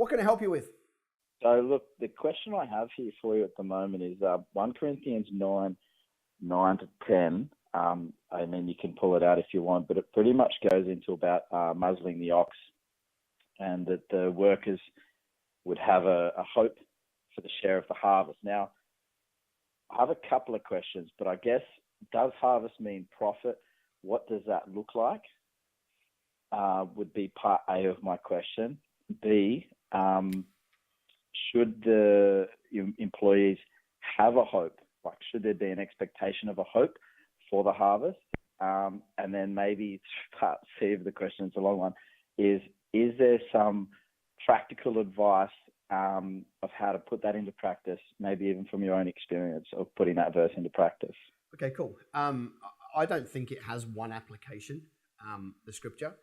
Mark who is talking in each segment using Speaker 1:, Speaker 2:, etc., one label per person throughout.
Speaker 1: What can I help you with?
Speaker 2: So look, the question I have here for you at the moment is 1 Corinthians 9, 9 to 10. I mean, you can pull it out if you want, but it pretty much goes into about muzzling the ox, and that the workers would have a hope for the share of the harvest. Now, I have a couple of questions, but I guess, does harvest mean profit? What does that look like? Would be part A of my question. B, should the employees have a hope? Like, should there be an expectation of a hope for the harvest? And then maybe part C of the question, it's a long one, is there some practical advice of how to put that into practice, maybe even from your own experience of putting that verse into practice?
Speaker 1: Okay, cool. I don't think it has one application, the scripture.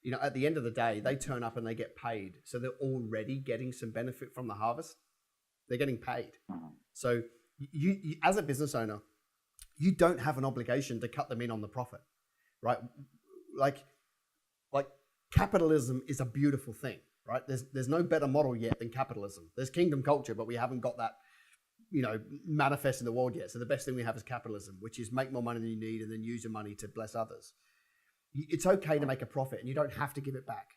Speaker 1: You know, at the end of the day, they turn up and they get paid. So they're already getting some benefit from the harvest. They're getting paid. Mm-hmm. So you, as a business owner, you don't have an obligation to cut them in on the profit, right? Like capitalism is a beautiful thing, right? There's no better model yet than capitalism. There's kingdom culture, but we haven't got that, manifest in the world yet. So the best thing we have is capitalism, which is make more money than you need and then use your money to bless others. It's okay to make a profit and you don't have to give it back.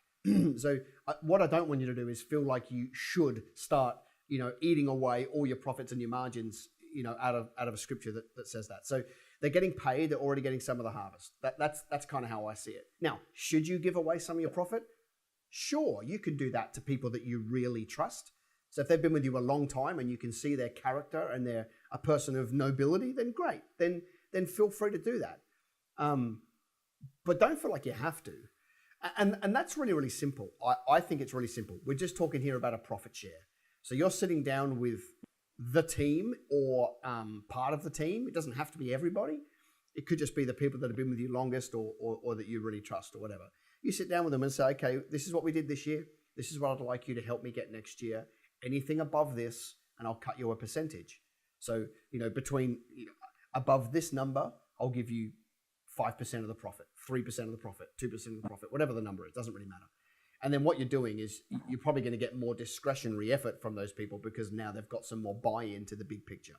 Speaker 1: So what I don't want you to do is feel like you should start, eating away all your profits and your margins, out of a scripture that says that. So they're getting paid, they're already getting some of the harvest. That's kind of how I see it. Now, should you give away some of your profit? Sure, you can do that to people that you really trust. So if they've been with you a long time and you can see their character and they're a person of nobility, then great. Then feel free to do that. But don't feel like you have to. And that's really, really simple. I think it's really simple. We're just talking here about a profit share. So you're sitting down with the team or part of the team. It doesn't have to be everybody. It could just be the people that have been with you longest or that you really trust or whatever. You sit down with them and say, okay, this is what we did this year. This is what I'd like you to help me get next year. Anything above this, and I'll cut you a percentage. So, between above this number, I'll give you 5% of the profit, 3% of the profit, 2% of the profit, whatever the number is, doesn't really matter. And then what you're doing is you're probably going to get more discretionary effort from those people because now they've got some more buy-in to the big picture.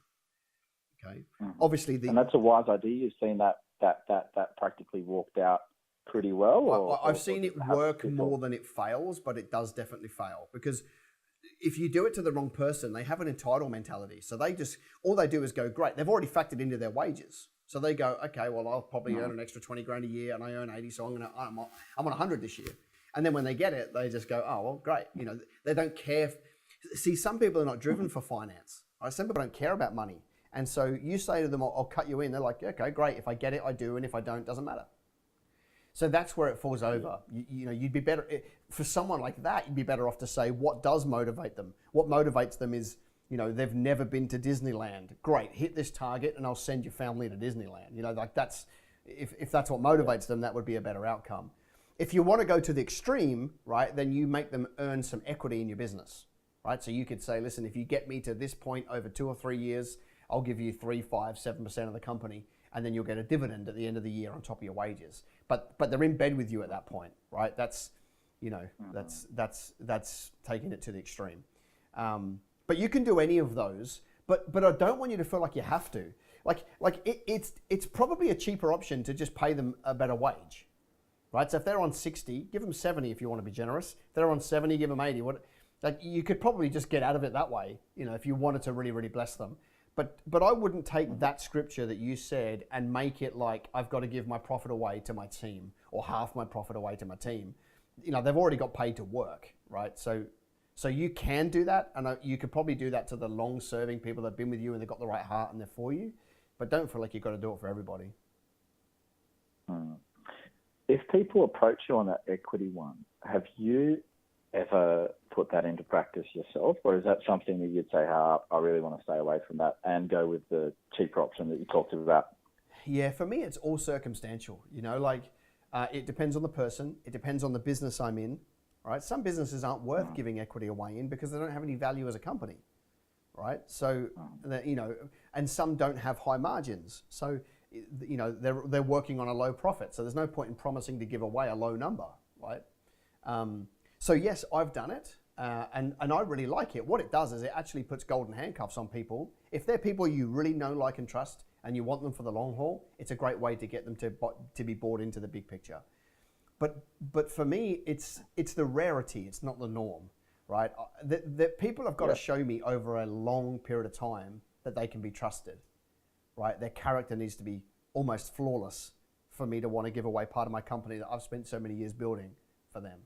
Speaker 1: Okay. Mm-hmm. Obviously,
Speaker 2: and that's a wise idea. You've seen that practically worked out pretty well.
Speaker 1: I've seen it work more than it fails, but it does definitely fail because if you do it to the wrong person, they have an entitled mentality. So all they do is go, great. They've already factored into their wages. So they go, okay, well, I'll probably earn an extra 20 grand a year and I earn 80. So I'm on 100 this year. And then when they get it, they just go, oh, well, great. They don't care. See, some people are not driven for finance. Right? Some people don't care about money. And so you say to them, I'll cut you in. They're like, okay, great. If I get it, I do. And if I don't, it doesn't matter. So that's where it falls over. You'd be better, for someone like that, you'd be better off to say, what does motivate them? What motivates them is, they've never been to Disneyland. Great, hit this target and I'll send your family to Disneyland. That's, if that's what motivates them, that would be a better outcome. If you want to go to the extreme, right, then you make them earn some equity in your business, right? So you could say, listen, if you get me to this point over 2 or 3 years, I'll give you 3, 5, 7% of the company, and then you'll get a dividend at the end of the year on top of your wages. But they're in bed with you at that point, right? That's, that's taking it to the extreme. But you can do any of those. But I don't want you to feel like you have to. It's probably a cheaper option to just pay them a better wage, right? So if they're on 60, give them 70 if you want to be generous. If they're on 70, give them 80. You could probably just get out of it that way, if you wanted to really, really bless them. But I wouldn't take that scripture that you said and make it like I've got to give my profit away to my team or half my profit away to my team. They've already got paid to work, right? So you can do that, and you could probably do that to the long-serving people that have been with you and they've got the right heart and they're for you. But don't feel like you've got to do it for everybody.
Speaker 2: If people approach you on that equity one, have you ever put that into practice yourself, or is that something that you'd say, I really want to stay away from that and go with the cheaper option that you talked about?
Speaker 1: Yeah, for me, it's all circumstantial. It depends on the person. It depends on the business I'm in. Right? Some businesses aren't worth giving equity away in because they don't have any value as a company. Right? So, and some don't have high margins. So, they're working on a low profit. So there's no point in promising to give away a low number. Right? So yes, I've done it. and I really like it. What it does is it actually puts golden handcuffs on people. If they're people you really know, like, and trust, and you want them for the long haul, it's a great way to get them to be bought into the big picture. But for me, it's the rarity. It's not the norm, right? The people have got to show me over a long period of time that they can be trusted, right? Their character needs to be almost flawless for me to want to give away part of my company that I've spent so many years building for them.